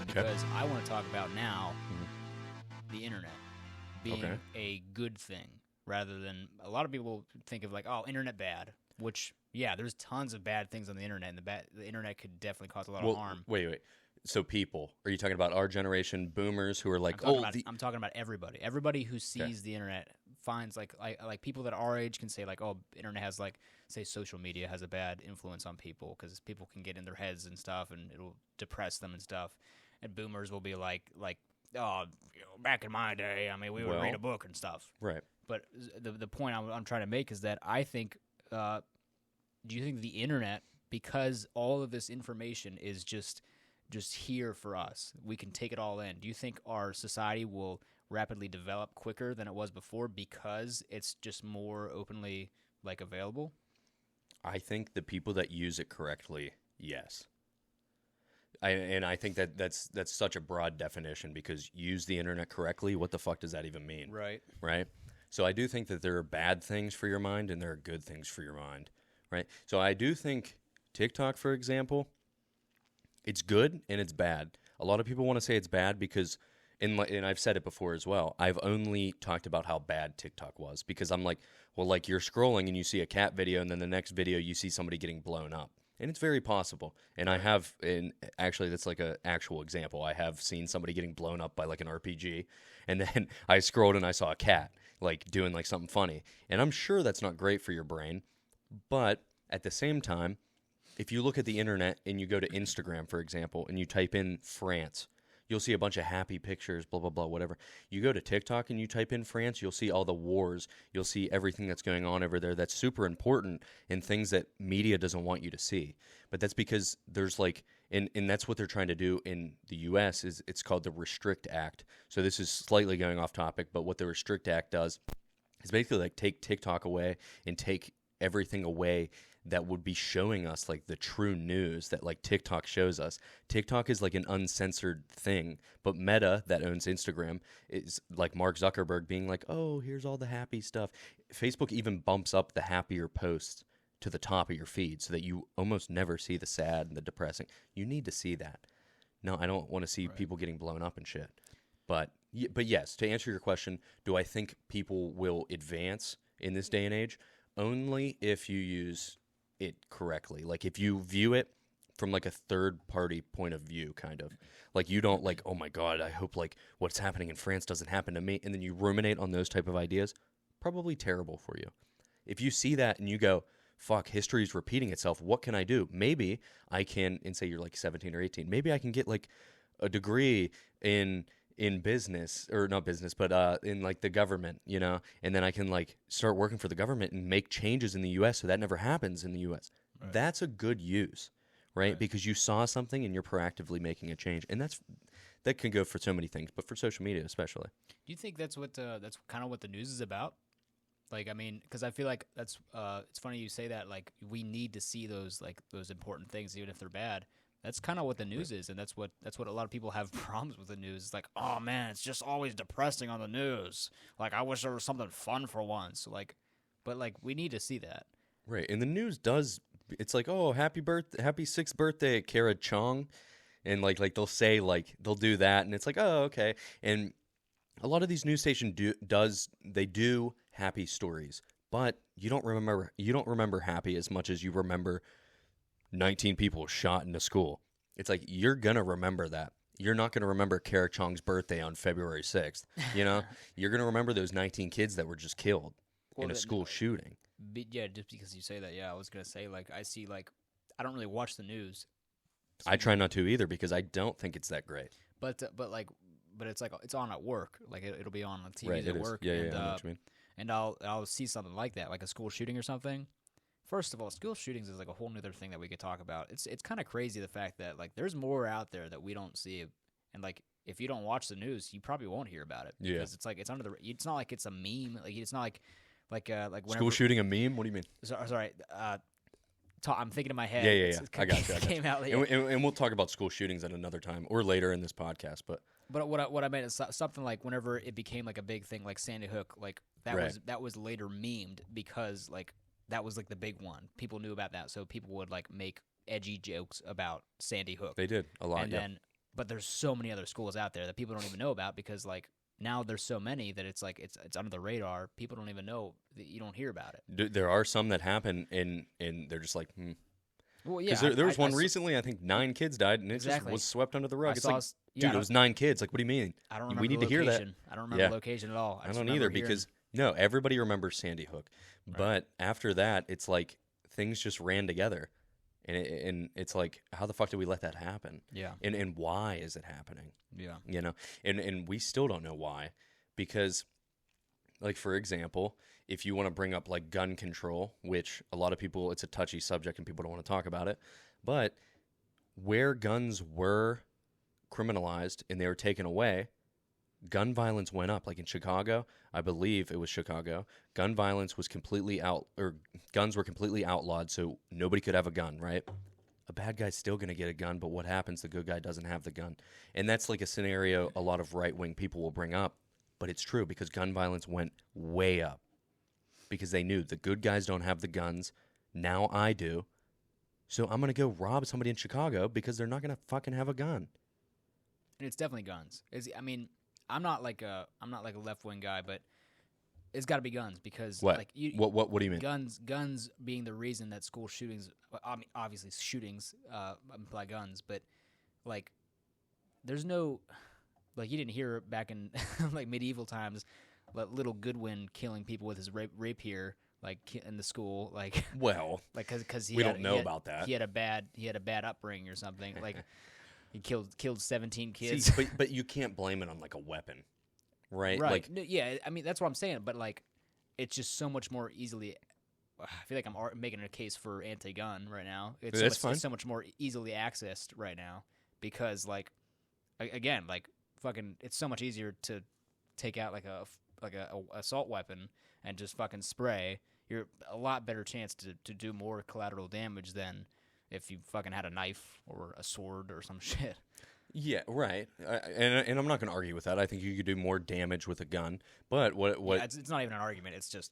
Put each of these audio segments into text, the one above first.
because I want to talk about now Mhm. the internet being Okay. a good thing rather than a lot of people think of like, oh, internet bad, which yeah, there's tons of bad things on the internet, and the internet could definitely cause a lot of Well, harm. wait. So people, are you talking about our generation, boomers, who are like, oh, I'm talking about everybody. Everybody who okay, sees the internet finds like people that are our age can say like, oh, internet has like say social media has a bad influence on people because people can get in their heads and stuff, and it'll depress them and stuff. And boomers will be like, oh, back in my day, I mean, we would read a book and stuff. right? But the point I'm trying to make is that I think, do you think the internet, because all of this information is just here for us, we can take it all in. Do you think our society will rapidly develop quicker than it was before because it's just more openly like available? I think the people that use it correctly, yes. I think that's such a broad definition because use the internet correctly. What the fuck does that even mean? Right. Right? So I do think that there are bad things for your mind and there are good things for your mind, right? So I do think TikTok, for example, it's good and it's bad. A lot of people want to say it's bad because, and I've said it before as well, I've only talked about how bad TikTok was because I'm like, well, like you're scrolling and you see a cat video and then the next video you see somebody getting blown up. And it's very possible. And I have, and actually that's like an actual example. I have seen somebody getting blown up by like an RPG. And then I scrolled and I saw a cat like doing like something funny. And I'm sure that's not great for your brain. But at the same time, if you look at the internet and you go to Instagram, for example, and you type in France, you'll see a bunch of happy pictures, blah, blah, blah, whatever. You go to TikTok and you type in France, you'll see all the wars. You'll see everything that's going on over there that's super important and things that media doesn't want you to see. But that's because there's like, and that's what they're trying to do in the U.S. is it's called the Restrict Act. So this is slightly going off topic, but what the Restrict Act does is basically like take TikTok away and take everything away that would be showing us like the true news that like TikTok shows us. TikTok is like an uncensored thing, but Meta that owns Instagram is like Mark Zuckerberg being like, "Oh, here's all the happy stuff." Facebook even bumps up the happier posts to the top of your feed so that you almost never see the sad and the depressing. You need to see that. No, I don't want to see people getting blown up and shit. But yes, to answer your question, do I think people will advance in this day and age? Only if you use it correctly. Like if you view it from like a third party point of view, kind of like you don't like, oh my God, I hope like what's happening in France doesn't happen to me. And then you ruminate on those type of ideas, probably terrible for you. If you see that and you go, fuck, history is repeating itself. What can I do? Maybe I can, and say you're like 17 or 18, maybe I can get like a degree in business, or not business, but in like the government, you know, and then I can like start working for the government and make changes in the U.S. so that never happens in the U.S. Right. That's a good use, right? Because you saw something and you're proactively making a change, and that can go for so many things, but for social media especially. Do you think that's kind of what the news is about? Like, I mean, because I feel like that's it's funny you say that. Like, we need to see those important things, even if they're bad. That's kind of what the news is, and that's what a lot of people have problems with the news. It's like, oh man, it's just always depressing on the news. Like, I wish there was something fun for once. Like, but like, we need to see that. Right, and the news does. It's like, oh, happy 6th birthday, Kara Chong, and like they'll say like they'll do that, and it's like, oh, okay. And a lot of these news stations do happy stories, but you don't remember happy as much as you remember 19 people shot in a school. It's like, you're going to remember that. You're not going to remember Kara Chong's birthday on February 6th. You know, you're going to remember those 19 kids that were just killed in a school shooting. Yeah, just because you say that, yeah, I was going to say, like, I see, like, I don't really watch the news. So I try not to either because I don't think it's that great. But it's like, it's on at work. Like, it'll be on TV right, at work. Yeah, and, I know what you mean. And I'll see something like that, like a school shooting or something. First of all, school shootings is like a whole nother thing that we could talk about. It's kind of crazy the fact that like there's more out there that we don't see, and like if you don't watch the news, you probably won't hear about it because it's like it's under the. It's not like it's a meme. Like it's not like whenever, school shooting a meme. What do you mean? Sorry, I'm thinking in my head. Yeah. I got you. Came out later. And we'll talk about school shootings at another time or later in this podcast. But what I meant is something like whenever it became like a big thing, like Sandy Hook, like that was later memed because like. That was like the big one. People knew about that, so people would like make edgy jokes about Sandy Hook. They did a lot, but there's so many other schools out there that people don't even know about because like now there's so many that it's like it's under the radar. People don't even know that you don't hear about it. There are some that happen, and they're just like, Well, yeah, Because there was one recently, I think 9 kids died, and it just was swept under the rug. It's like, dude, it was 9 kids. Like, what do you mean? I don't remember we need the to hear that. location. I don't remember the location at all. I don't either because, no, everybody remembers Sandy Hook. Right. But after that, it's like things just ran together. And it's like, how the fuck did we let that happen? Yeah. And why is it happening? Yeah. You know? And we still don't know why. Because, like, for example, if you want to bring up, like, gun control, which a lot of people, it's a touchy subject and people don't want to talk about it, but where guns were criminalized and they were taken away, gun violence went up. Like in Chicago, I believe it was Chicago, gun violence was guns were completely outlawed, so nobody could have a gun, right? A bad guy's still going to get a gun, but what happens? The good guy doesn't have the gun. And that's like a scenario a lot of right-wing people will bring up, but it's true because gun violence went way up because they knew the good guys don't have the guns. Now I do. So I'm going to go rob somebody in Chicago because they're not going to fucking have a gun. And it's definitely guns. I mean, I'm not like a left-wing guy, but it's got to be guns because what? Like What do you mean? Guns being the reason that school shootings. I mean, obviously shootings imply guns, but like there's no like you didn't hear back in like medieval times, little Goodwin killing people with his rapier. Like in the school, like well, like because we don't know about that. He had a bad upbringing or something. Like he killed 17 kids. See, but you can't blame it on like a weapon, right? Right. Like, No, yeah, I mean that's what I'm saying. But like, it's just so much more easily. I feel like I'm making a case for anti-gun right now. It's so much more easily accessed right now because like, again, like fucking, it's so much easier to take out like a assault weapon and just fucking spray. You're a lot better chance to do more collateral damage than if you fucking had a knife or a sword or some shit. Yeah, right. And I'm not going to argue with that. I think you could do more damage with a gun. But what? Yeah, it's not even an argument. It's just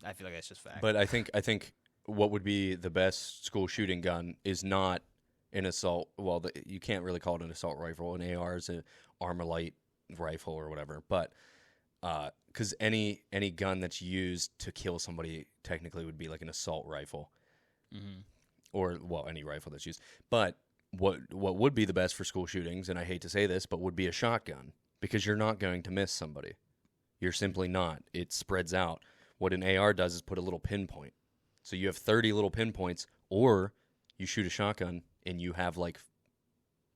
I feel like that's just fact. But I think what would be the best school shooting gun is not an assault. Well, you can't really call it an assault rifle. An AR is an Armalite rifle or whatever. But because any gun that's used to kill somebody technically would be like an assault rifle, or well, any rifle that's used. But what would be the best for school shootings, and I hate to say this, but would be a shotgun because you're not going to miss somebody. You're simply not. It spreads out. What an AR does is put a little pinpoint. So you have 30 little pinpoints, or you shoot a shotgun and you have like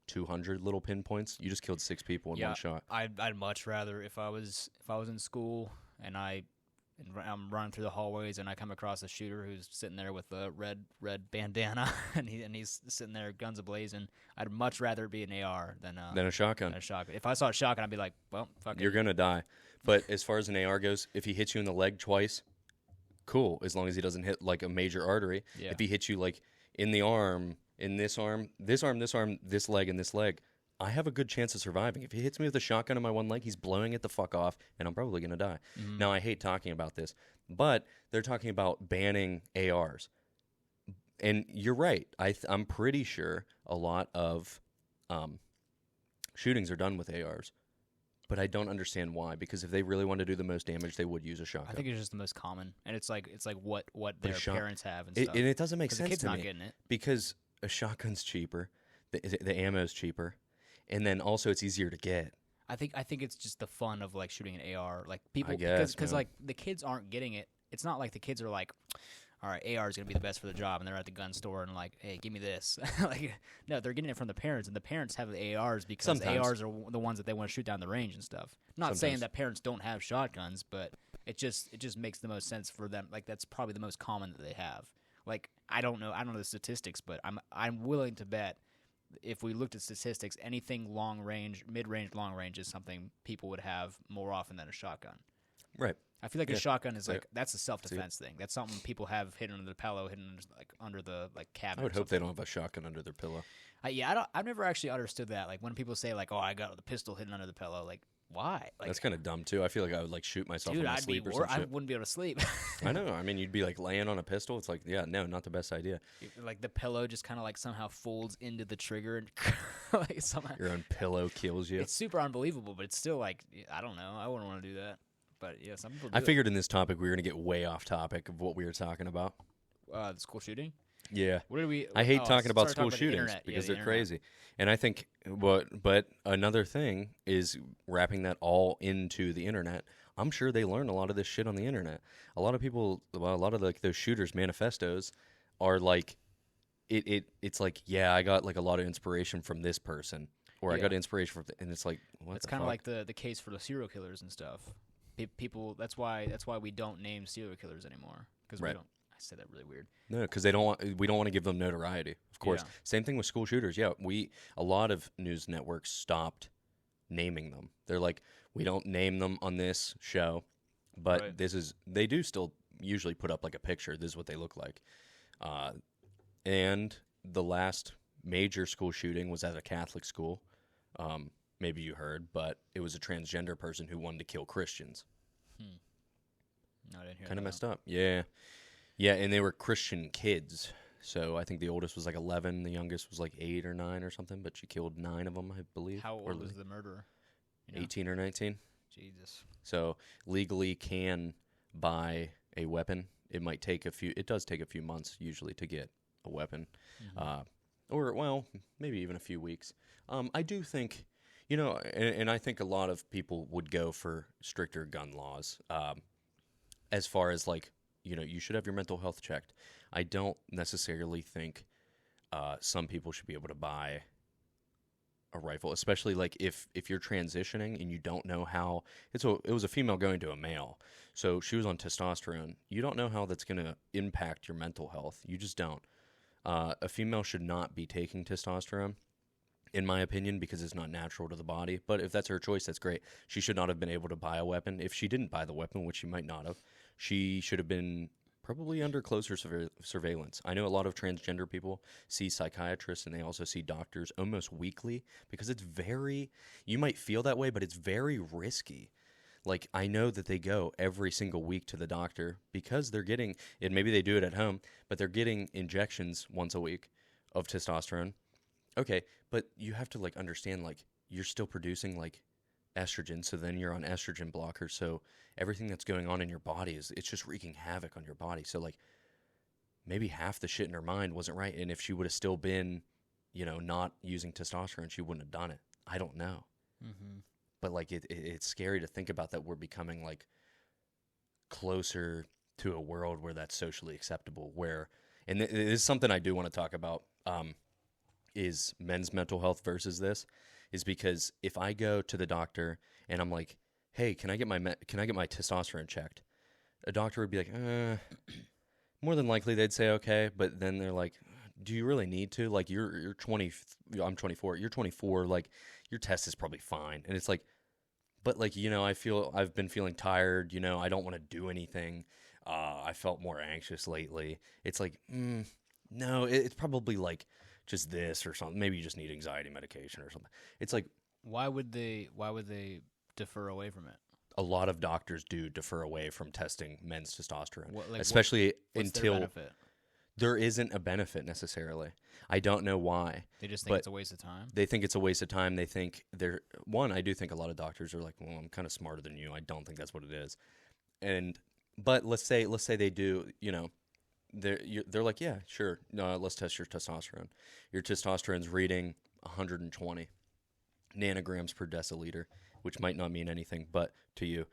200 little pinpoints. You just killed 6 people in one shot. I'd much rather if I was in school and I'm running through the hallways and I come across a shooter who's sitting there with a red bandana and he's sitting there guns ablazing. I'd much rather it be an AR than a shotgun. If I saw a shotgun, I'd be like, well, fuck it. You're gonna die. But as far as an AR goes, if he hits you in the leg twice, cool. As long as he doesn't hit like a major artery. Yeah. If he hits you like in the arm, in this arm, this leg, and this leg, I have a good chance of surviving. If he hits me with a shotgun in my one leg, he's blowing it the fuck off, and I'm probably going to die. Mm-hmm. Now, I hate talking about this, but they're talking about banning ARs. And you're right. I'm pretty sure a lot of shootings are done with ARs. But I don't understand why, because if they really want to do the most damage, they would use a shotgun. I think it's just the most common, and it's like what their parents have and stuff. And it doesn't make sense to me. The kid's not getting it. Because a shotgun's cheaper, the ammo's cheaper, and then also it's easier to get. I think it's just the fun of like shooting an AR, like people, because like the kids aren't getting it. It's not like the kids are like, all right, AR is gonna be the best for the job, and they're at the gun store and like, hey, give me this. Like, no, they're getting it from the parents, and the parents have the ARs because Sometimes. ARs are the ones that they want to shoot down the range and stuff. I'm not saying that parents don't have shotguns, but it just makes the most sense for them. Like that's probably the most common that they have. Like I don't know the statistics, but I'm willing to bet if we looked at statistics, anything long range, mid range, long range is something people would have more often than a shotgun. Right. I feel like a shotgun is like that's a self-defense thing. That's something people have hidden under the pillow, hidden like under the like cabinet. I would hope they don't have a shotgun under their pillow. I've never actually understood that. Like when people say like, "Oh, I got the pistol hidden under the pillow," like why? Like, That's kind of dumb too. I feel like I would like shoot myself dude, in my I'd be sleep or some I shit. wouldn't be able to sleep. I know. I mean, you'd be like laying on a pistol. It's like, yeah, no, not the best idea. Like the pillow just kind of like somehow folds into the trigger and like somehow. Your own pillow kills you. It's super unbelievable, but it's still like I don't know. I wouldn't want to do that. But yeah, some people do. I figured in this topic we were gonna get way off topic of what we were talking about. The school shooting. Yeah. What did we? I hate talking about sorry, school the shootings internet. because the they're internet. crazy. And I think but another thing is wrapping that all into the internet. I'm sure they learn a lot of this shit on the internet. A lot of people, well, a lot of like those shooters' manifestos are like, it's like, yeah, I got like a lot of inspiration from this person, or I got inspiration from, and it's like, what? It's the kind of fuck? like the case for the serial killers and stuff. People. That's why we don't name serial killers anymore because we Right. don't. I said that really weird. No, because we don't want to give them notoriety. Of course, Yeah. same thing with school shooters. Yeah, a lot of news networks stopped naming them. They're like, we don't name them on this show, but Right. they do still usually put up like a picture. This is what they look like. And the last major school shooting was at a Catholic school. Maybe you heard, but it was a transgender person who wanted to kill Christians. No, I didn't hear Kind of that. messed up. Yeah. Yeah, and they were Christian kids. So I think the oldest was like 11, the youngest was like 8 or 9 or something, but she killed 9 of them, I believe. How or old was the murderer? You know? 18 or 19. Jesus. So legally can buy a weapon. It does take a few months usually to get a weapon. Or, well, maybe even a few weeks. I do think, and I think a lot of people would go for stricter gun laws. As far as like, you should have your mental health checked. I don't necessarily think some people should be able to buy a rifle, especially like if you're transitioning and you don't know how. It was a female going to a male, so she was on testosterone. You don't know how that's going to impact your mental health. You just don't. A female should not be taking testosterone, in my opinion, because it's not natural to the body. But if that's her choice, that's great. She should not have been able to buy a weapon. If she didn't buy the weapon, which she might not have, she should have been probably under closer surveillance. I know a lot of transgender people see psychiatrists and they also see doctors almost weekly because you might feel that way, but it's very risky. Like, I know that they go every single week to the doctor because they're getting, and maybe they do it at home, but they're getting injections once a week of testosterone. Okay, but you have to like understand, like, you're still producing like estrogen, so then you're on estrogen blockers, so everything that's going on in your body it's just wreaking havoc on your body. So like maybe half the shit in her mind wasn't right, and if she would have still been, not using testosterone, she wouldn't have done it. I don't know. But like it's scary to think about that we're becoming like closer to a world where that's socially acceptable, where, and it is something I do want to talk about, is men's mental health versus this, is because if I go to the doctor and I'm like, hey, can I get my testosterone checked? A doctor would be like, more than likely they'd say okay, but then they're like, do you really need to? Like, you're 20, I'm 24, you're 24, like, your test is probably fine. And it's like, but like, I've been feeling tired, I don't want to do anything. I felt more anxious lately. It's like, no, it's probably like just this or something. Maybe you just need anxiety medication or something. It's like, why would they defer away from it? A lot of doctors do defer away from testing men's testosterone, What's especially their until benefit? there isn't a benefit necessarily. I don't know why. They just think it's a waste of time. They think it's a waste of time. They think I do think a lot of doctors are like, well, I'm kind of smarter than you. I don't think that's what it is. But let's say they do, they're like, yeah, sure. No, let's test your testosterone. Your testosterone's reading 120 nanograms per deciliter, which might not mean anything but to you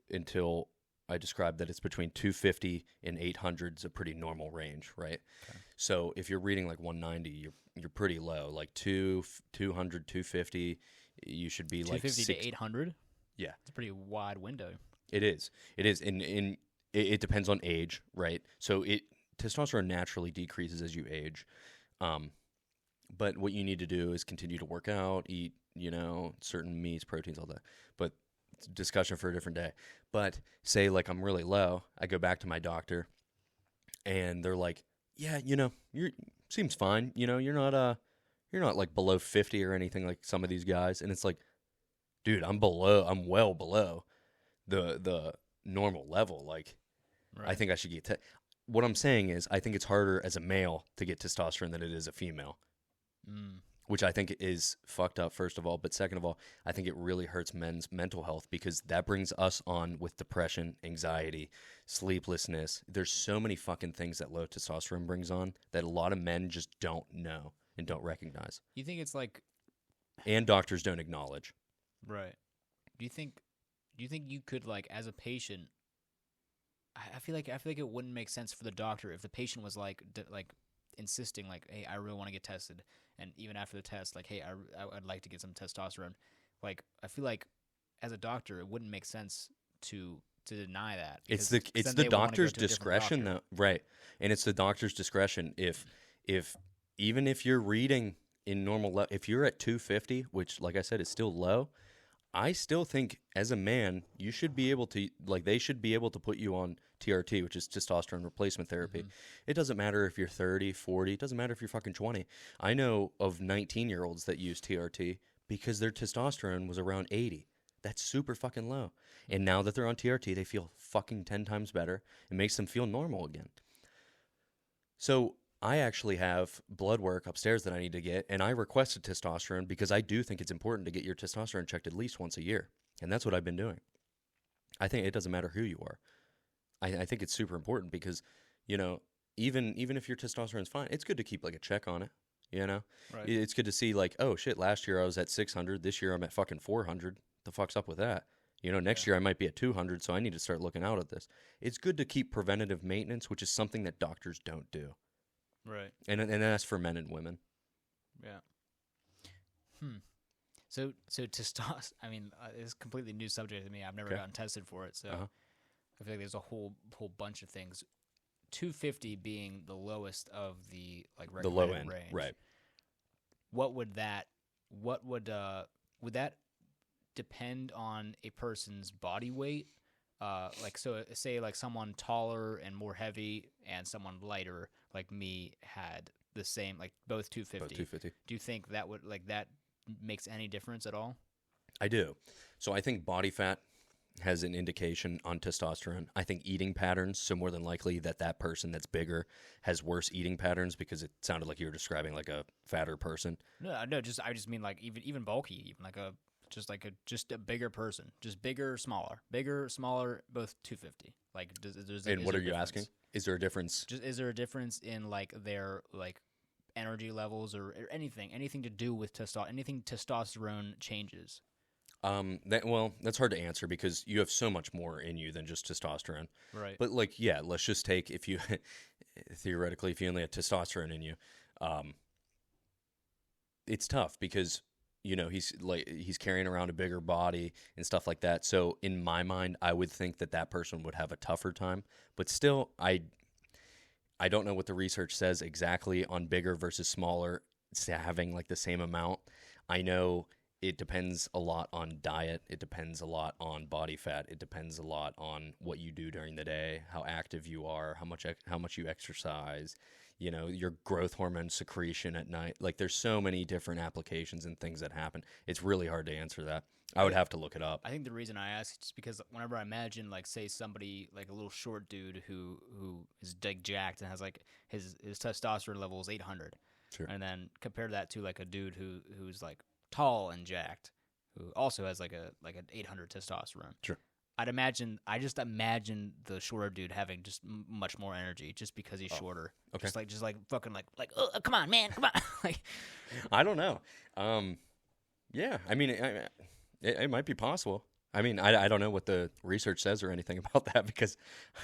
until I described that it's between 250 and 800 is a pretty normal range, right? Okay. So if you're reading like 190, you're pretty low. Like 200, 250, you should be like 250 to 800. Yeah, it's a pretty wide window. It is. And it depends on age, right? So testosterone naturally decreases as you age. But what you need to do is continue to work out, eat, certain meats, proteins, all that. But it's a discussion for a different day. But say like I'm really low, I go back to my doctor and they're like, yeah, you seems fine. You're not like below 50 or anything like some of these guys. And it's like, dude, I'm well below the normal level. Like, Right. I think I should get. What I'm saying is, I think it's harder as a male to get testosterone than it is a female, Mm. which I think is fucked up, first of all. But second of all, I think it really hurts men's mental health because that brings us on with depression, anxiety, sleeplessness. There's so many fucking things that low testosterone brings on that a lot of men just don't know and don't recognize. You think it's like And doctors don't acknowledge. right? Do you think you could like as a patient? I feel like it wouldn't make sense for the doctor if the patient was like like insisting like, hey, I really want to get tested, and even after the test, like, hey, I'd like to get some testosterone. Like, I feel like as a doctor, it wouldn't make sense to deny that. It's Because then the they would wanna go doctor's to a different discretion, doctor. though, right? And it's the doctor's discretion if even if you're reading in if you're at 250, which, like I said, is still low, I still think as a man you should be able to, like, they should be able to put you on TRT, which is testosterone replacement therapy. It doesn't matter if you're 30, 40. It doesn't matter if you're fucking 20. I know of 19-year-olds that use TRT because their testosterone was around 80. That's super fucking low. And now that they're on TRT, they feel fucking 10 times better. It makes them feel normal again. So I actually have blood work upstairs that I need to get, and I requested testosterone because I do think it's important to get your testosterone checked at least once a year. And that's what I've been doing. I think it doesn't matter who you are. I think it's super important because, you know, even if your testosterone's fine, it's good to keep like a check on it. You know, Right. it's good to see like, oh shit, last year I was at 600. This year I'm at fucking 400. The fuck's up with that? You know, next year I might be at 200, so I need to start looking out at this. It's good to keep preventative maintenance, which is something that doctors don't do. Right. And that's for men and women. Yeah. So testosterone. I mean, it's a completely new subject to me. I've never Okay. gotten tested for it, so Uh-huh. I feel like there's a whole bunch of things. 250 being the lowest of the like The low recommended end, range. right? What would that depend on a person's body weight? Like, so say like someone taller and more heavy and someone lighter like me had the same, like both 250. About 250. Do you think that would like that makes any difference at all? I do. So I think body fat has an indication on testosterone. I think eating patterns, so more than likely that person that's bigger has worse eating patterns because it sounded like you were describing like a fatter person. No, I just mean like even bulky, even like a just a bigger person, just bigger, smaller, both 250. Like, And what are you asking? Is there a difference? Just is there a difference in like their like energy levels or anything to do with anything testosterone changes? That's hard to answer because you have so much more in you than just testosterone. Right. But like, yeah, let's just take if you theoretically if you only had testosterone in you, it's tough because you know he's carrying around a bigger body and stuff like that. So in my mind, I would think that person would have a tougher time. But still, I don't know what the research says exactly on bigger versus smaller having like the same amount. I know it depends a lot on diet. It depends a lot on body fat. It depends a lot on what you do during the day, how active you are, how much you exercise, you know, your growth hormone secretion at night. Like there's so many different applications and things that happen. It's really hard to answer that. I would have to look it up. I think the reason I ask is just because whenever I imagine like say somebody like a little short dude who is like jacked and has like his testosterone level is 800. Sure. And then compare that to like a dude who's like tall and jacked, who also has like an 800 testosterone. Sure. I just imagine the shorter dude having just much more energy just because he's shorter. okay. Just like fucking like oh, come on, man, come on. Like, I don't know. Yeah, I mean, it might be possible. I mean, I don't know what the research says or anything about that because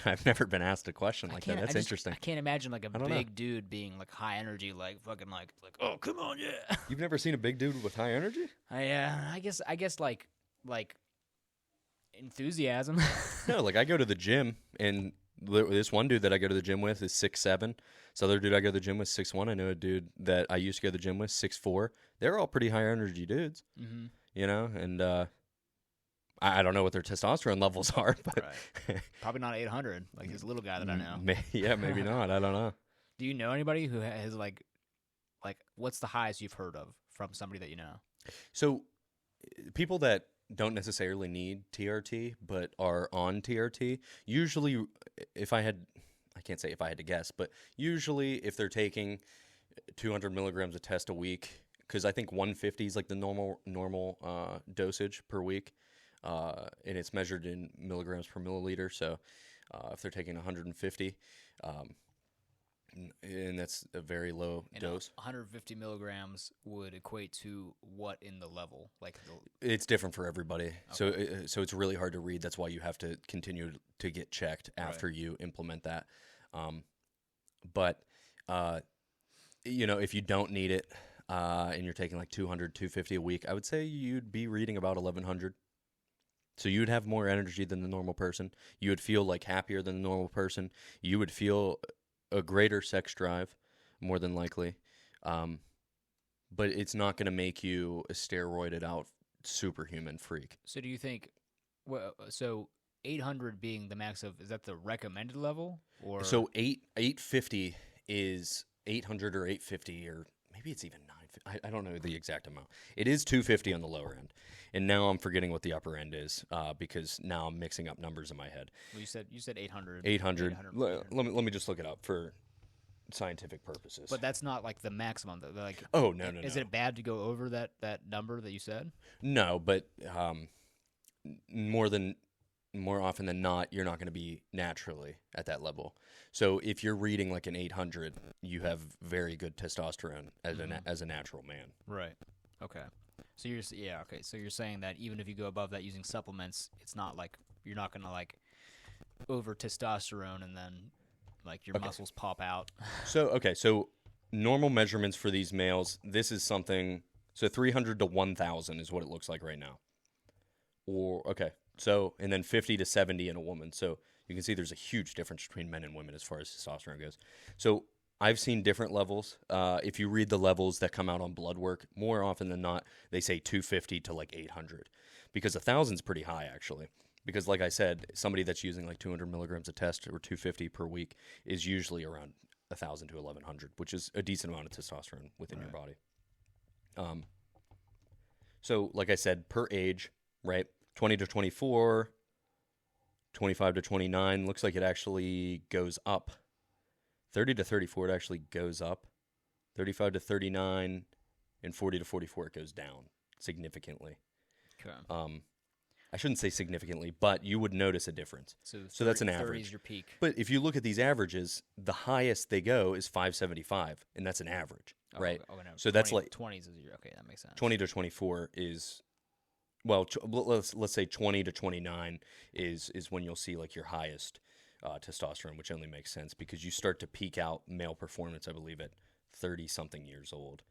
I've never been asked a question like that. That's interesting. I can't imagine like a don't big know. dude being like high energy, like fucking like oh come on, yeah. You've never seen a big dude with high energy? I guess like enthusiasm. No, like I go to the gym and this one dude that I go to the gym with is 6'7". This other dude I go to the gym with 6'1". I know a dude that I used to go to the gym with 6'4". They're all pretty high energy dudes, you know, and I don't know what their testosterone levels are, but Right. Probably not 800, like this little guy that I know. Yeah, maybe not. I don't know. Do you know anybody who has like what's the highest you've heard of from somebody that you know? So people that don't necessarily need TRT, but are on TRT, usually, I can't say if I had to guess, but usually if they're taking 200 milligrams of test a week, because I think 150 is like the normal dosage per week, and it's measured in milligrams per milliliter. So if they're taking 150, and that's a very low dose. 150 milligrams would equate to what in the level? It's different for everybody. Okay. So it's really hard to read. That's why you have to continue to get checked after you implement that. But if you don't need it, and you're taking like 200, 250 a week, I would say you'd be reading about 1100. So you'd have more energy than the normal person. You would feel like happier than the normal person. You would feel a greater sex drive, more than likely. But it's not going to make you a steroided out superhuman freak. So do you think, so 800 being the max is that the recommended level? Or So 850 is 800 or 850, or maybe it's even 950. I don't know the exact amount. It is 250 on the lower end. And now I'm forgetting what the upper end is, because now I'm mixing up numbers in my head. Well, you said 800. 800. Let me just look it up for scientific purposes. But that's not like the maximum, though. Like, oh, no. Is it bad to go over that number that you said? No, but more often than not, you're not going to be naturally at that level. So if you're reading like an 800, you have very good testosterone as a natural man. Right. Okay. So So you're saying that even if you go above that using supplements, it's not like you're not going to like over testosterone and then like your muscles pop out. So normal measurements for these males, this is something, so 300 to 1,000 is what it looks like right now. And then 50 to 70 in a woman. So you can see there's a huge difference between men and women as far as testosterone goes. So I've seen different levels. If you read the levels that come out on blood work, more often than not, they say 250 to like 800, because 1,000 is pretty high actually. Because like I said, somebody that's using like 200 milligrams of test or 250 per week is usually around 1,000 to 1,100, which is a decent amount of testosterone within your body. So like I said, per age, right? 20 to 24, 25 to 29, looks like it actually goes up. 30 to 34, it actually goes up. 35 to 39, and 40 to 44, it goes down significantly. Okay. I shouldn't say significantly, but you would notice a difference. So that's an 30 average. is your peak. But if you look at these averages, the highest they go is 575, and that's an average, right? No, so 20, that's like 20s is your, okay, that makes sense. 20 to 24 is, well, let's say 20 to 29 is when you'll see like your highest testosterone, which only makes sense because you start to peak out male performance, I believe, at 30-something years old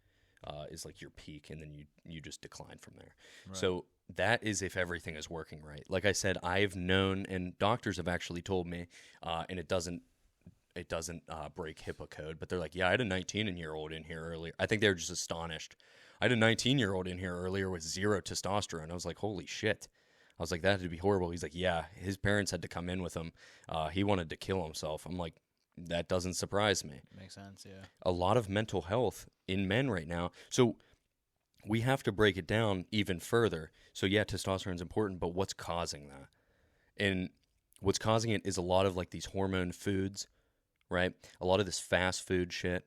is like your peak, and then you just decline from there. Right. So that is if everything is working right. Like I said, I've known, and doctors have actually told me, and it doesn't break HIPAA code, but they're like, yeah, I had a 19-year-old in here earlier. I think they were just astonished. I had a 19-year-old in here earlier with 0 testosterone. I was like, holy shit. I was like, that would be horrible. He's like, yeah, his parents had to come in with him. He wanted to kill himself. I'm like, that doesn't surprise me. Makes sense, yeah. A lot of mental health in men right now. So we have to break it down even further. So yeah, testosterone is important, but what's causing that? And what's causing it is a lot of like these hormone foods, right? A lot of this fast food shit.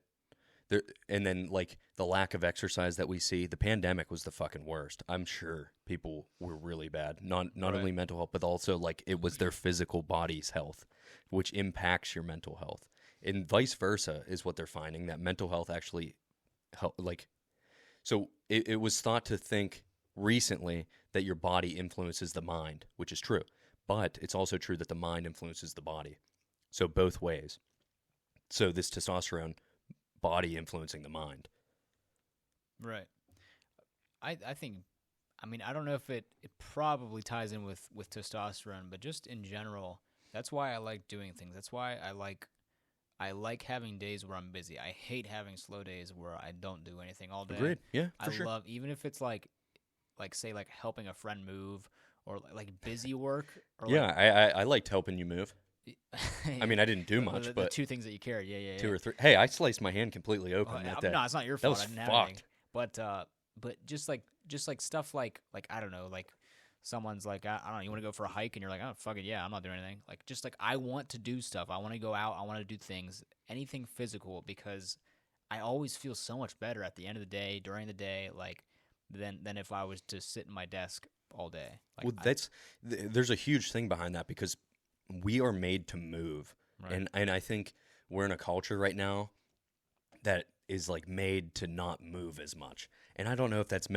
And then like the lack of exercise that we see. The pandemic was the fucking worst. I'm sure people were really bad. Not right. Only mental health, but also like it was their physical body's health, which impacts your mental health. And vice versa is what they're finding, that mental health actually so it was thought to think recently that your body influences the mind, which is true. But it's also true that the mind influences the body. So both ways. So this testosterone, body influencing the mind. Right. I think, I mean, I don't know if it probably ties in with testosterone, but just in general, that's why I like doing things. That's why I like having days where I'm busy. I hate having slow days where I don't do anything all day. Agreed. Yeah, for sure. I love, even if it's like say like helping a friend move or like busy work. Or yeah, I liked helping you move. I mean, I didn't do much, but the two things that you carried, yeah. 2 or 3. Hey, I sliced my hand completely open that day. No, it's not your fault. That was I didn't fucked. Have anything. But just like stuff like I don't know, like someone's like, I don't know, you want to go for a hike, and you're like, oh, fuck it, yeah, I'm not doing anything. Like, just like, I want to do stuff. I want to go out. I want to do things, anything physical, because I always feel so much better at the end of the day, during the day, like, than if I was to sit in my desk all day. Like, Well, there's a huge thing behind that because we are made to move. Right. And I think we're in a culture right now that is like made to not move as much. And I don't know if that's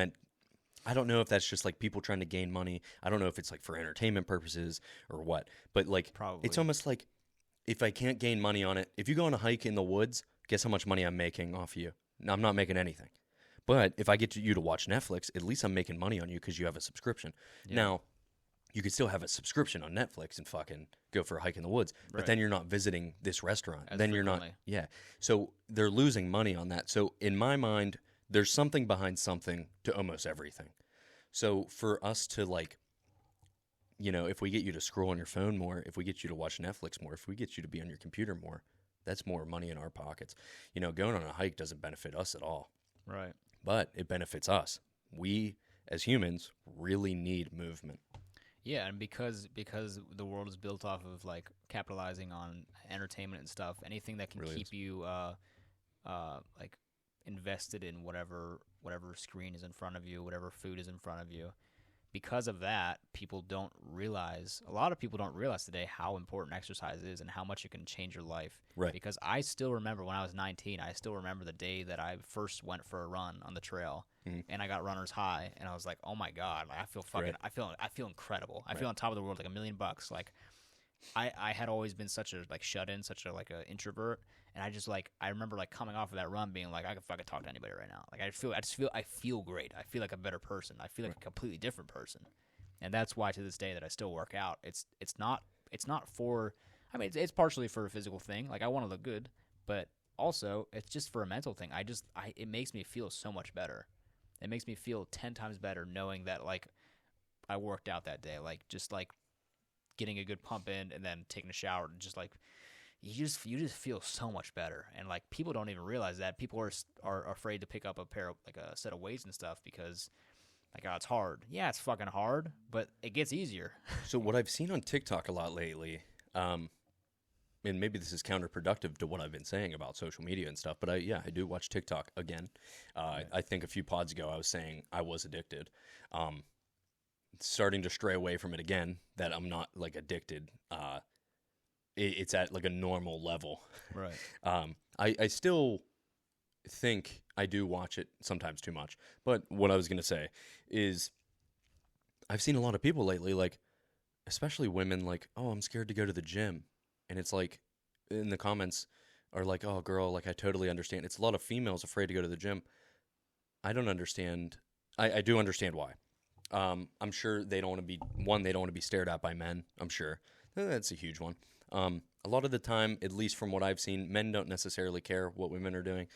just like people trying to gain money. I don't know if it's like for entertainment purposes or what. But like Probably. it's almost like if I can't gain money on it, if you go on a hike in the woods, guess how much money I'm making off you? No, I'm not making anything. But if I get you to watch Netflix, at least I'm making money on you because you have a subscription. Yeah. Now, you could still have a subscription on Netflix and fucking go for a hike in the woods, but Right. then you're not visiting this restaurant. As Then you're not, frequently. yeah. So they're losing money on that. So in my mind, there's something behind something to almost everything. So for us to like, if we get you to scroll on your phone more, if we get you to watch Netflix more, if we get you to be on your computer more, that's more money in our pockets. Going on a hike doesn't benefit us at all, Right. but it benefits us. We as humans really need movement. Yeah, and because the world is built off of like capitalizing on entertainment and stuff, anything that can Really keep is. you like invested in whatever screen is in front of you, whatever food is in front of you. Because of that, a lot of people don't realize today how important exercise is and how much it can change your life. Right. Because I still remember when I was 19, I still remember the day that I first went for a run on the trail, and I got runner's high, and I was like, oh my God, like, I feel fucking, Right. I feel incredible. I Right. feel on top of the world, like $1,000,000. Like, I had always been such a like shut in, such a like a introvert, and I remember like coming off of that run being like, I could fucking talk to anybody right now. Like I feel great. I feel like a better person. I feel like a completely different person, and that's why to this day that I still work out. It's not for. I mean, it's partially for a physical thing. Like I want to look good, but also it's just for a mental thing. It makes me feel so much better. It makes me feel 10 times better knowing that like I worked out that day. Like just like getting a good pump in and then taking a shower, and just like you just feel so much better. And like people don't even realize that. People are afraid to pick up a set of weights and stuff because like, oh, it's hard. Yeah, it's fucking hard, but it gets easier. So what I've seen on TikTok a lot lately, and maybe this is counterproductive to what I've been saying about social media and stuff, but I do watch TikTok again. I think a few pods ago I was saying I was addicted. Starting to stray away from it again, that I'm not like addicted. It's at like a normal level. Right. I still think I do watch it sometimes too much. But what I was going to say is I've seen a lot of people lately, like, especially women, like, oh, I'm scared to go to the gym. And it's like, in the comments are like, oh, girl, like, I totally understand. It's a lot of females afraid to go to the gym. I don't understand. I do understand why. I'm sure they don't want to be stared at by men. I'm sure. That's a huge one. A lot of the time, at least from what I've seen, men don't necessarily care what women are doing.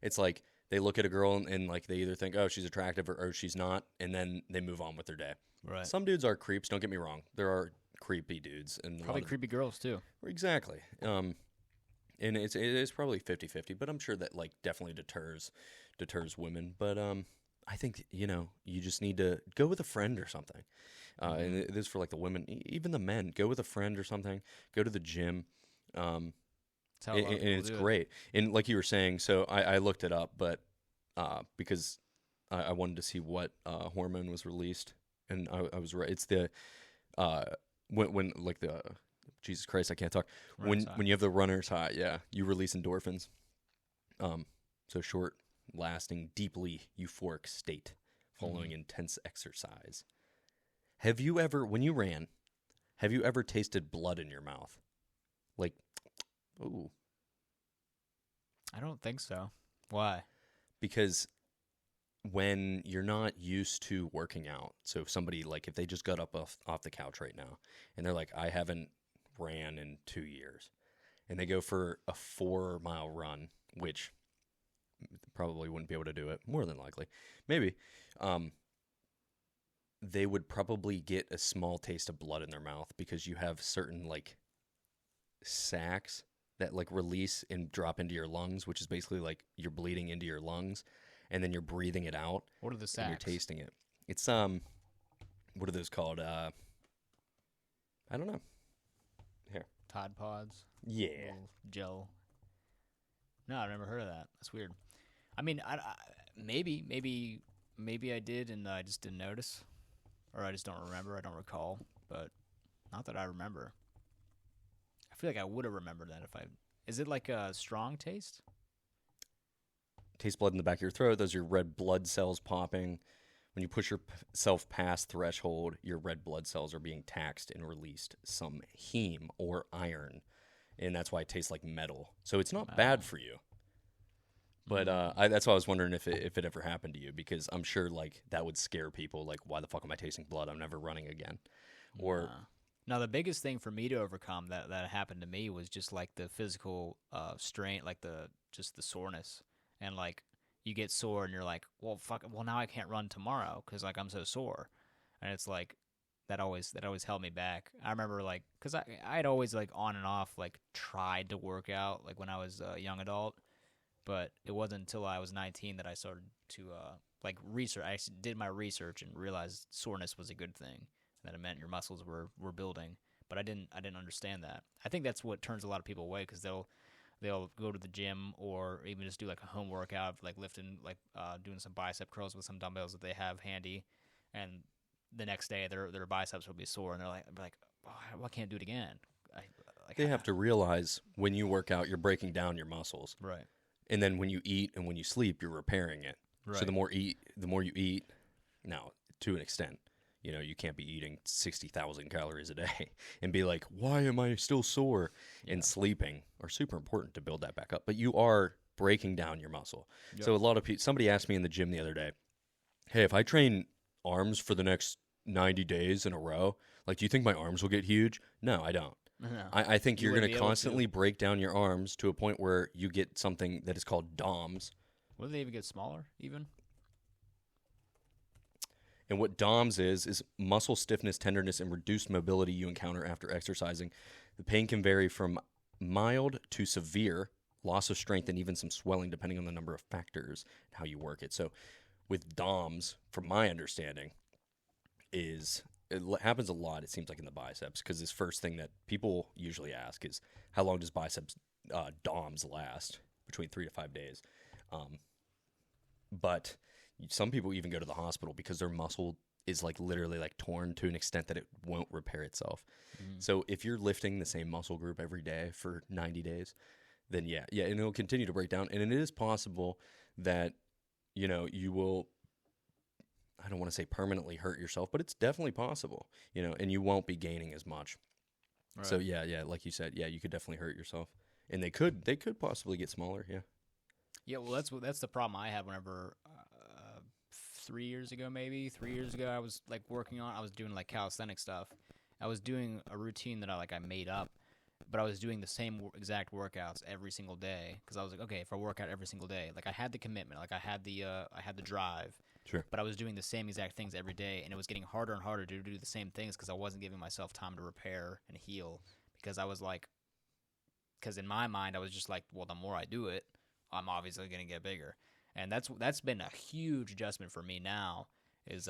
It's like they look at a girl and like they either think, oh, she's attractive or she's not, and then they move on with their day. Right. Some dudes are creeps, don't get me wrong. There are creepy dudes. And Probably creepy girls too. Exactly. And it is probably 50-50, but I'm sure that like definitely deters women. But I think, you just need to go with a friend or something. And it is for like the women, even the men. Go with a friend or something. Go to the gym. That's how a lot of And people it's do it. great. And like you were saying, so I looked it up, but because I wanted to see what hormone was released, and I was right. It's the when like the Jesus Christ, I can't talk. Runner's high. When you have the runner's high, yeah, you release endorphins. So short lasting, deeply euphoric state following intense exercise. Have you ever, when you ran, have you ever tasted blood in your mouth? Like, ooh. I don't think so. Why? Because when you're not used to working out, so if somebody, like, if they just got up off the couch right now, and they're like, I haven't ran in 2 years, and they go for a 4-mile run, which probably wouldn't be able to do it, more than likely. Maybe. They would probably get a small taste of blood in their mouth because you have certain, like, sacs that, like, release and drop into your lungs, which is basically, like, you're bleeding into your lungs, and then you're breathing it out. What are the And sacks? you're tasting it. It's, what are those called? I don't know. Here. Tide Pods. Yeah. Little gel. No, I've never heard of that. That's weird. I mean, maybe I did, and I just didn't notice, or I just don't remember. I don't recall, but not that I remember. I feel like I would have remembered that if I. Is it like a strong taste? Taste blood in the back of your throat. Those are your red blood cells popping. When you push yourself past threshold, your red blood cells are being taxed and released some heme or iron, and that's why it tastes like metal. So it's not bad for you. But that's why I was wondering if it ever happened to you, because I'm sure like that would scare people. Like, why the fuck am I tasting blood? I'm never running again. Or now the biggest thing for me to overcome that happened to me was just like the physical strain, like the soreness, and like you get sore and you're like, well, fuck, well now I can't run tomorrow because like I'm so sore, and it's like that always held me back. I remember like because I had always like on and off like tried to work out like when I was a young adult. But it wasn't until I was 19 that I started to like research. I actually did my research and realized soreness was a good thing. That it meant your muscles were building. But I didn't understand that. I think that's what turns a lot of people away because they'll go to the gym or even just do like a home workout, like lifting, like doing some bicep curls with some dumbbells that they have handy, and the next day their biceps will be sore and they're like, oh, I can't do it again. They have to realize when you work out, you're breaking down your muscles. Right. And then when you eat and when you sleep, you're repairing it. Right. So the more you eat, now to an extent, you can't be eating 60,000 calories a day and be like, why am I still sore? Yeah. And sleeping are super important to build that back up. But you are breaking down your muscle. Yep. So a lot of people, somebody asked me in the gym the other day, hey, if I train arms for the next 90 days in a row, like, do you think my arms will get huge? No, I don't. No. I think you're going to constantly break down your arms to a point where you get something that is called DOMS. Will they even get smaller, even? And what DOMS is muscle stiffness, tenderness, and reduced mobility you encounter after exercising. The pain can vary from mild to severe, loss of strength, and even some swelling, depending on the number of factors and how you work it. So with DOMS, from my understanding, it happens a lot, it seems like, in the biceps, because this first thing that people usually ask is, how long does biceps DOMS last? Between 3 to 5 days. But some people even go to the hospital because their muscle is like literally like torn to an extent that it won't repair itself. So if you're lifting the same muscle group every day for 90 days, then yeah, and it'll continue to break down. And it is possible that, you will, I don't want to say permanently hurt yourself, but it's definitely possible, and you won't be gaining as much. Right. So yeah, like you said, yeah, you could definitely hurt yourself, and they could possibly get smaller. Yeah. Yeah. Well, that's the problem I had whenever 3 years ago, I was like I was doing like calisthenic stuff. I was doing a routine that I made up, but I was doing the same exact workouts every single day because I was like, okay, if I work out every single day, like I had the commitment, like I had the drive. Sure. But I was doing the same exact things every day, and it was getting harder and harder to do the same things because I wasn't giving myself time to repair and heal because because in my mind I was just like, well, the more I do it, I'm obviously going to get bigger. And that's been a huge adjustment for me now is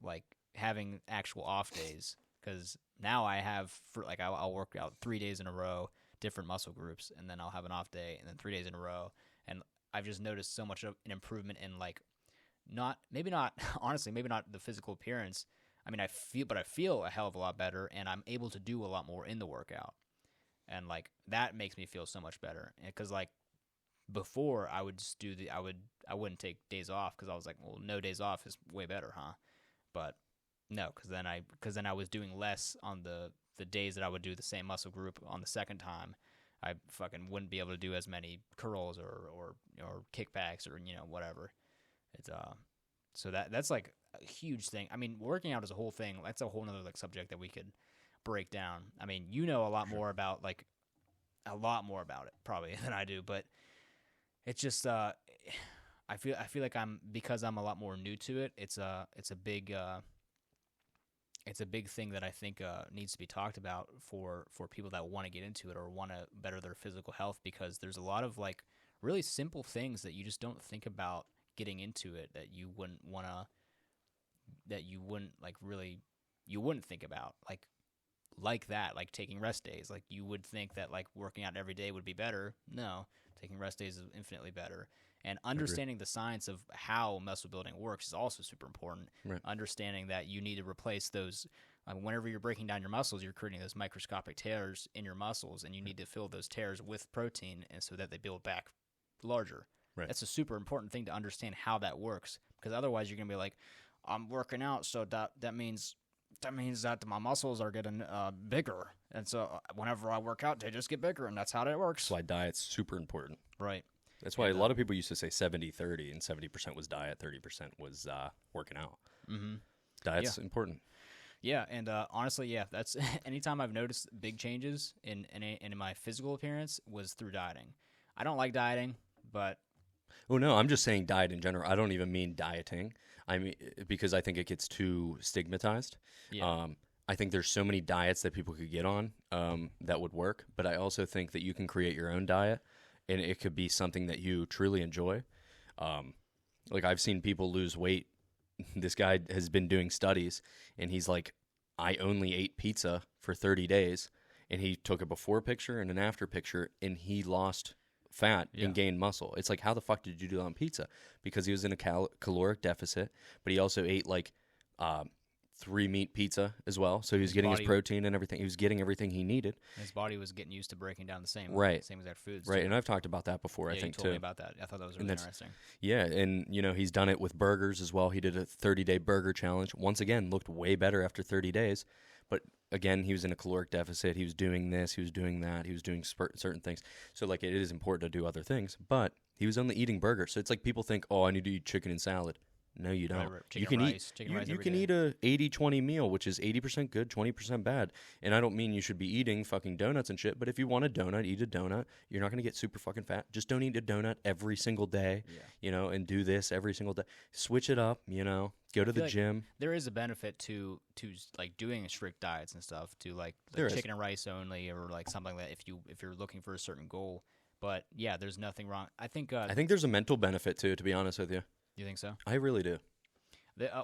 like having actual off days because now I have I'll work out 3 days in a row, different muscle groups, and then I'll have an off day and then 3 days in a row, and I've just noticed so much of an improvement in like maybe not the physical appearance. I mean, I feel a hell of a lot better, and I'm able to do a lot more in the workout, and like that makes me feel so much better. Because like before, I would just I wouldn't take days off because I was like, well, no days off is way better, huh? But no, because then I was doing less on the days that I would do the same muscle group on the second time. I fucking wouldn't be able to do as many curls or kickbacks or whatever. It's so that's like a huge thing. I mean, working out is a whole thing. That's a whole nother like subject that we could break down. I mean, a lot more about it probably than I do, but it's just I feel like because I'm a lot more new to it. It's a big thing that I think needs to be talked about for people that want to get into it or want to better their physical health, because there's a lot of like really simple things that you just don't think about getting into it that you wouldn't like really you wouldn't think about, like that, like taking rest days. Like you would think that like working out every day would be better. No, taking rest days is infinitely better. And understanding the science of how muscle building works is also super important. Right. Understanding that you need to replace those. Whenever you're breaking down your muscles, you're creating those microscopic tears in your muscles, and you need to fill those tears with protein, and so that they build back larger. Right. That's a super important thing to understand how that works, because otherwise you're gonna be like, I'm working out, so that means that my muscles are getting bigger, and so whenever I work out, they just get bigger, and that's how that works. That's why diet's super important. Right. That's why a lot of people used to say 70-30, and 70% was diet, 30% was working out. Mm-hmm. Diet's important. Yeah, and honestly, yeah, that's anytime I've noticed big changes in my physical appearance was through dieting. I don't like dieting, but Oh no, I'm just saying diet in general. I don't even mean dieting. I mean because I think it gets too stigmatized. yeah, I think there's so many diets that people could get on that would work, but I also think that you can create your own diet, and it could be something that you truly enjoy. Like I've seen people lose weight. This guy has been doing studies, and he's like, I only ate pizza for 30 days, and he took a before picture and an after picture, and he lost fat and gained muscle. It's like, how the fuck did you do that on pizza? Because he was in a caloric deficit, but he also ate like 3 meat pizza as well. So he was getting his protein and everything. He was getting everything he needed. His body was getting used to breaking down the same exact foods. Right, too. and I've talked about that before, I think, you told too. me about that. I thought that was really interesting. Yeah, and, he's done it with burgers as well. He did a 30-day burger challenge. Once again, looked way better after 30 days. But, again, he was in a caloric deficit. He was doing this. He was doing that. He was doing certain things. So, like, it is important to do other things. But he was only eating burgers. So it's like people think, oh, I need to eat chicken and salad. No, you don't. Right. You can eat a 80-20 meal, which is 80% good, 20% bad. And I don't mean you should be eating fucking donuts and shit, but if you want a donut, eat a donut. You're not going to get super fucking fat. Just don't eat a donut every single day, and do this every single day. Switch it up, go to the gym. There is a benefit to like doing strict diets and stuff, to like chicken and rice only, or like something like that if you're looking for a certain goal. But yeah, there's nothing wrong. I think there's a mental benefit too, to be honest with you. You think so? I really do.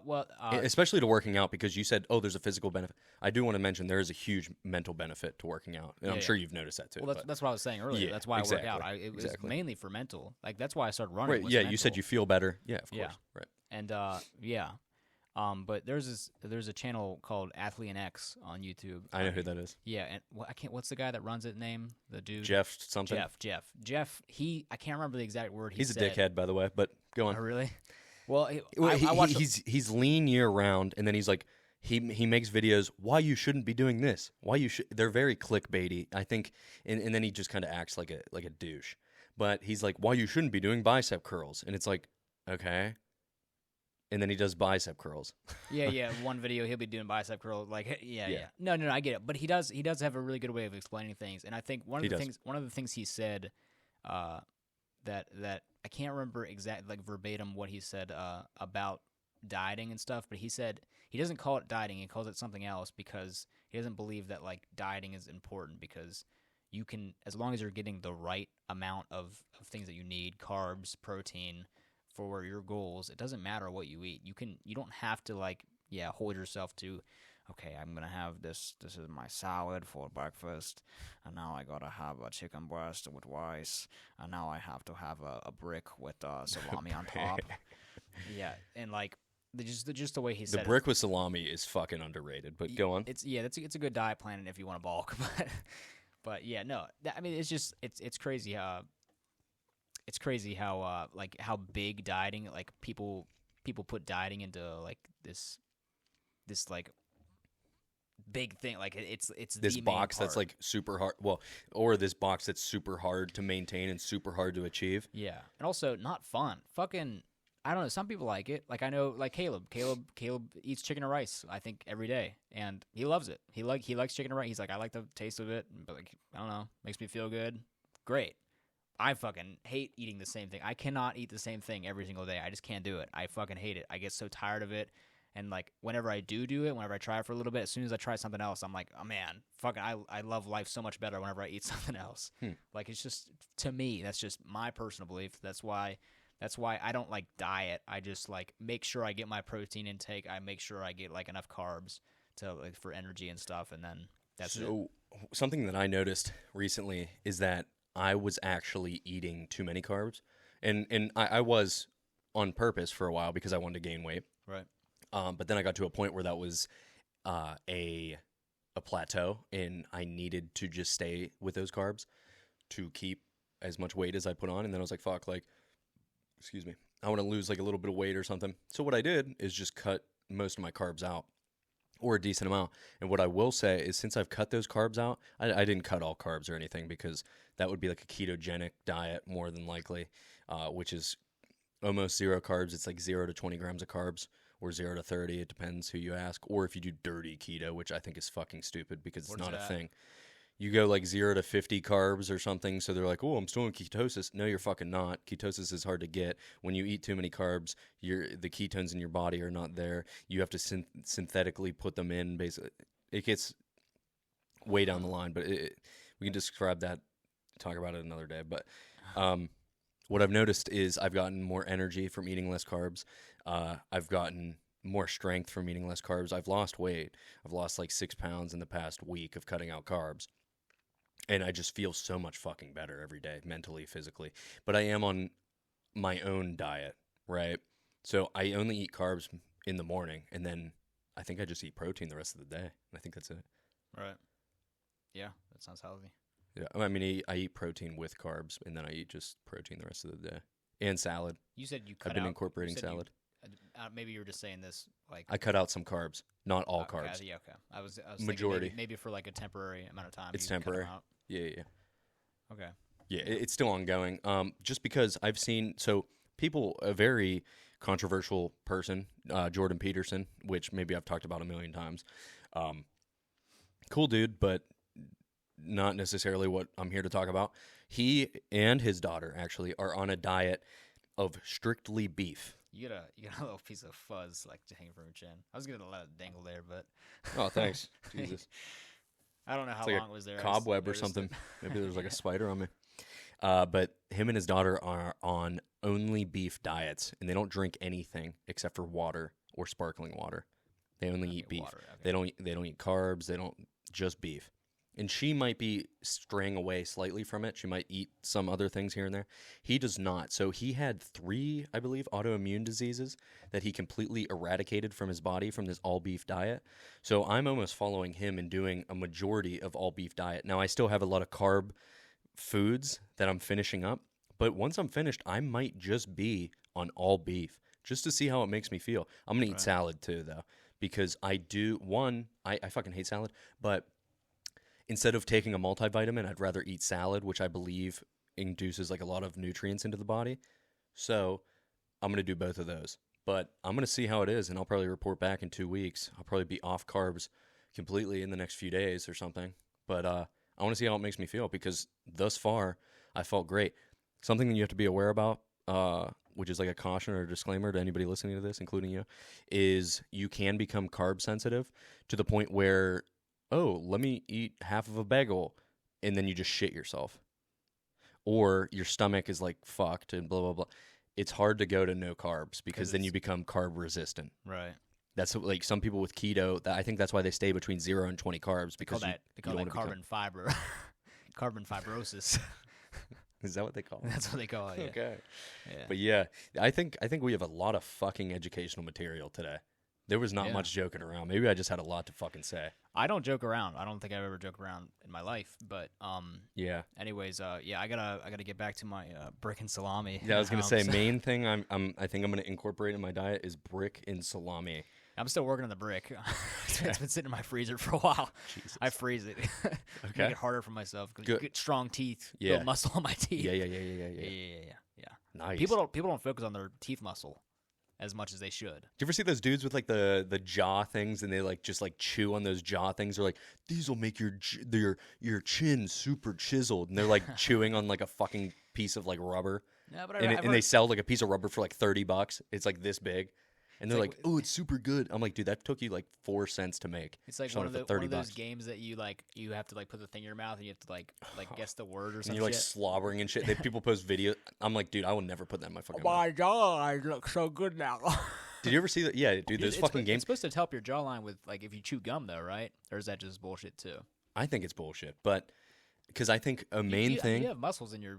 Well, especially to working out, because you said, oh, there's a physical benefit. I do want to mention there is a huge mental benefit to working out, and I'm sure you've noticed that too. Well, that's what I was saying earlier. That's why I work out. It was mainly for mental. Like that's why I started running. Right? Yeah, you said you feel better. Yeah, of course. Yeah. Right. And but there's a channel called Athlete and X on YouTube. I know who that is. Yeah, and what's the guy that runs it name? The dude Jeff something. Jeff. I can't remember the exact word. He's a dickhead, by the way. But go on. Oh, really? Well, I watched he's lean year round, and then he's like he makes videos why you shouldn't be doing this. Why you should. They're very clickbaity, I think, and then he just kind of acts like a douche. But he's like, why you shouldn't be doing bicep curls, and it's like, okay. And then he does bicep curls. Yeah. One video he'll be doing bicep curls. Like, yeah. No, I get it. But he does have a really good way of explaining things. And I think one of the things he said, that I can't remember exactly like verbatim what he said about dieting and stuff. But he said he doesn't call it dieting. He calls it something else, because he doesn't believe that like dieting is important, because you can, as long as you're getting the right amount of things that you need, carbs, protein, for your goals, it doesn't matter what you eat. You don't have to hold yourself to, okay, I'm gonna have this is my salad for breakfast, and now I gotta have a chicken breast with rice, and now I have to have a brick with salami on top. Yeah, and like just the way he said the brick with salami is fucking underrated. But go on. It's a good diet plan if you want to bulk, but yeah, no, I mean it's crazy. It's crazy how how big dieting, like people put dieting into like this like big thing, like it's this the box main that's like super hard, or this box that's super hard to maintain and super hard to achieve. Yeah, and also not fun. Fucking, I don't know. Some people like it. Like I know, like Caleb eats chicken and rice, I think, every day, and he loves it. He likes chicken and rice. He's like, I like the taste of it, but like I don't know, makes me feel good. Great. I fucking hate eating the same thing. I cannot eat the same thing every single day. I just can't do it. I fucking hate it. I get so tired of it. And like whenever I do it, whenever I try it for a little bit, as soon as I try something else, I'm like, oh man, fucking, I love life so much better whenever I eat something else. Like it's just, to me, that's just my personal belief. That's why I don't like diet. I just like make sure I get my protein intake. I make sure I get like enough carbs to like for energy and stuff, and then that's it. So something that I noticed recently is that I was actually eating too many carbs, and I was on purpose for a while because I wanted to gain weight. Right. But then I got to a point where that was a plateau, and I needed to just stay with those carbs to keep as much weight as I put on. And then I was like, fuck, like, excuse me, I want to lose like a little bit of weight or something. So what I did is just cut most of my carbs out, or a decent amount. And what I will say is, since I've cut those carbs out, I didn't cut all carbs or anything, because that would be like a ketogenic diet more than likely, which is almost zero carbs. It's like 0 to 20 grams of carbs, or 0 to 30. It depends who you ask. Or if you do dirty keto, which I think is fucking stupid because it's not a thing. You go like 0 to 50 carbs or something, so they're like, oh, I'm still in ketosis. No, you're fucking not. Ketosis is hard to get. When you eat too many carbs, the ketones in your body are not there. You have to synthetically put them in, basically. It gets way down the line, but we can describe that, talk about it another day. But what I've noticed is I've gotten more energy from eating less carbs. I've gotten more strength from eating less carbs. I've lost weight. I've lost like 6 pounds in the past week of cutting out carbs. And I just feel so much fucking better every day, mentally, physically. But I am on my own diet, right? So I only eat carbs in the morning, and then I think I just eat protein the rest of the day. I think that's it. Right. Yeah, that sounds healthy. Yeah, I mean, I eat protein with carbs, and then I eat just protein the rest of the day. And salad. You said you cut I've been out, incorporating salad. Maybe you were just saying this like I cut out some carbs, not all carbs. Yeah, okay. I was Majority. Thinking maybe for like a temporary amount of time. It's you cut 'em temporary. out. Yeah. Okay. Yeah, it's still ongoing. Just because I've seen, so people, a very controversial person, Jordan Peterson, which maybe I've talked about a million times. Cool dude, but not necessarily what I'm here to talk about. He and his daughter actually are on a diet of strictly beef. You got a little piece of fuzz like hanging from your chin. I was gonna let it dangle there, but Oh, thanks. Jesus. I don't know how It's like long it was there. Cobweb or something. Maybe there's like a spider on me. But him and his daughter are on only beef diets, and they don't drink anything except for water or sparkling water. They only eat beef. Water, okay. They don't eat carbs. They don't, just beef. And she might be straying away slightly from it. She might eat some other things here and there. He does not. So he had 3, I believe, autoimmune diseases that he completely eradicated from his body from this all-beef diet. So I'm almost following him and doing a majority of all-beef diet. Now, I still have a lot of carb foods that I'm finishing up. But once I'm finished, I might just be on all beef just to see how it makes me feel. I'm going to eat salad too, though, because I fucking hate salad, but instead of taking a multivitamin, I'd rather eat salad, which I believe induces like a lot of nutrients into the body. So I'm going to do both of those. But I'm going to see how it is, and I'll probably report back in 2 weeks. I'll probably be off carbs completely in the next few days or something. But I want to see how it makes me feel, because thus far I felt great. Something that you have to be aware about, which is like a caution or a disclaimer to anybody listening to this, including you, is you can become carb sensitive to the point where, oh, let me eat half of a bagel, and then you just shit yourself. Or your stomach is like fucked and blah, blah, blah. It's hard to go to no carbs because then you become carb resistant. Right. That's like some people with keto, I think that's why they stay between 0 and 20 carbs. They call that carbon fiber, carbon fibrosis. Is that what they call it? That's what they call it. Yeah. Okay. Yeah. But yeah, I think we have a lot of fucking educational material today. There was not much joking around. Maybe I just had a lot to fucking say. I don't joke around. I don't think I've ever joked around in my life. But yeah. Anyways, I gotta get back to my brick and salami. Yeah, I was gonna say main thing I think I'm gonna incorporate in my diet is brick and salami. I'm still working on the brick. It's been sitting in my freezer for a while. Jesus. I freeze it. Okay. Make it harder for myself. Good. Get strong teeth. Yeah. Build muscle on my teeth. Yeah. Nice. People don't focus on their teeth muscle as much as they should. Do you ever see those dudes with like the jaw things, and they like just like chew on those jaw things? They're like, these will make your chin super chiseled, and they're like chewing on like a fucking piece of like rubber. Yeah, but and they sell like a piece of rubber for like $30. It's like this big. And they're like, oh, it's super good. I'm like, dude, that took you like 4 cents to make. It's like one of those games that you have to like put the thing in your mouth and you have to like guess the word or something. And you're like slobbering and shit. People post videos. I'm like, dude, I will never put that in my fucking mouth. My God, I look so good now. Did you ever see that? Yeah, dude, those fucking It's games. supposed to help your jawline with like if you chew gum though, right? Or is that just bullshit too? I think it's bullshit, but because I think a main you, thing you have muscles in your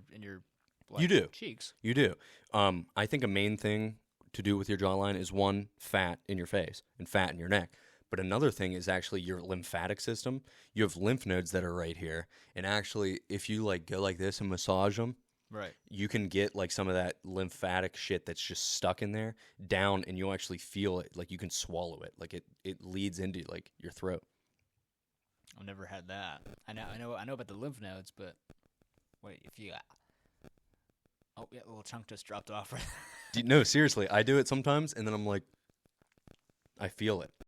like, you do. cheeks. You do. I think a main thing to do with your jawline is one, fat in your face and fat in your neck. But another thing is actually your lymphatic system. You have lymph nodes that are right here, and actually, if you like go like this and massage them, Right. you can get like some of that lymphatic shit that's just stuck in there down, and you'll actually feel it. Like you can swallow it. Like it leads into like your throat. I've never had that. I know about the lymph nodes, but wait, if you oh yeah, a little chunk just dropped off. No, seriously, I do it sometimes, and then I'm like, I feel it.